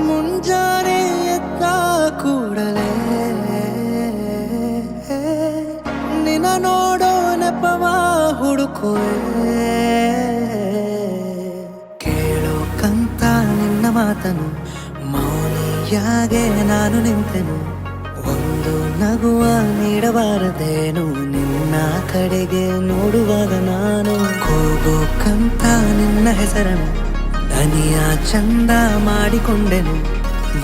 ಮುಂಜಾನೆ ಎದ್ದ ಕೂಡಲೇ ನಿನ್ನ ನೋಡೋ ನೆಪವ ಹುಡುಕುವೆ. ಕೇಳೋಕಂತ ನಿನ್ನ ಮಾತನು ಮೌನಿಯಾಗೆ ನಾನು ನಿಂತೆನು. ಒಂದು ನಗುವ ನೀಡಬಾರದೇನು ನಿನ್ನ ಕಡೆಗೆ ನೋಡುವಾಗ ನಾನು. ಕೂಗೋಕಂತ ನಿನ್ನ ಹೆಸರನ್ನು ದನಿಯ ಚಂದ ಮಾಡಿಕೊಂಡೆನು.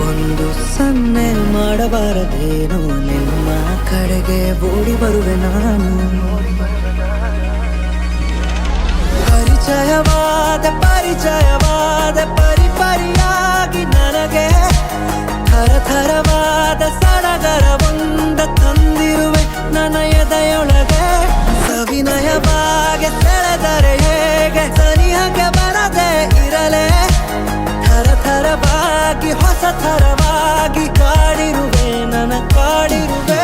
ಒಂದು ಸನ್ನೆ ಮಾಡಬಾರದೇನು ನಿಮ್ಮ ಕಡೆಗೆ ಓಡಿ ಬರುವೆ ನಾನು. ಪರಿಚಯವಾದ ಪರಿಪರಿಯಾಗಿ ನನಗೆ ಥರಥರವಾದ ಸಡಗರವೊಂದ ತಂದಿರುವೆ ನನ್ನ ಎದೆಯೊಳಗೆ. ಸವಿನಯವಾಗಿ ಸೆಳೆದರೆ ಹೇಗೆ ಸನಿಹಕ್ಕೆ ಬರದೆ ಇರಲೇ. ಥರಥರವಾಗಿ ಹೊಸ ಥರವಾಗಿ ಕಾಡಿರುವೆ ನನ್ನ ಕಾಡಿರುವೆ.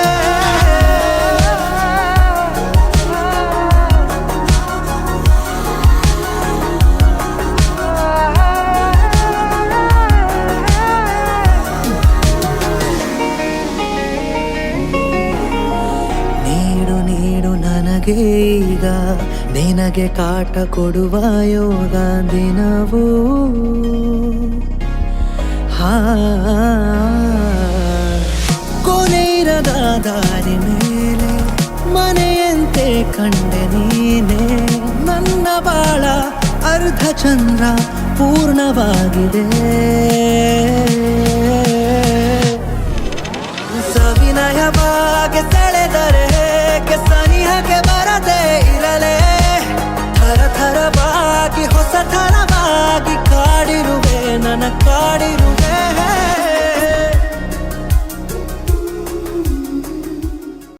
ಈಗ ನಿನಗೆ ಕಾಟ ಕೊಡುವ ಯೋಗ ದಿನವೂ ಕೊನೆಯಿರದ ದಾರಿ ಮೇಲೆ ಮನೆಯಂತೆ ಕಂಡೆ ನೀನೆ. ನನ್ನ ಬಾಳ ಅರ್ಧ ಚಂದ್ರ ಪೂರ್ಣವಾಗಿದೆ. ಸವಿನಯವಾಗಿ ಸೆಳೆದರೆ ಹೇಗೆ ಸನಿಹಕ್ಕೆ ಬರದೆ ಇರಲೇ. ಥರಥರವಾಗಿ ಹೊಸ ಥರವಾಗಿ ಕಾಡಿರುವೆ ನನ್ನ ಕಾಡಿರುವೆ.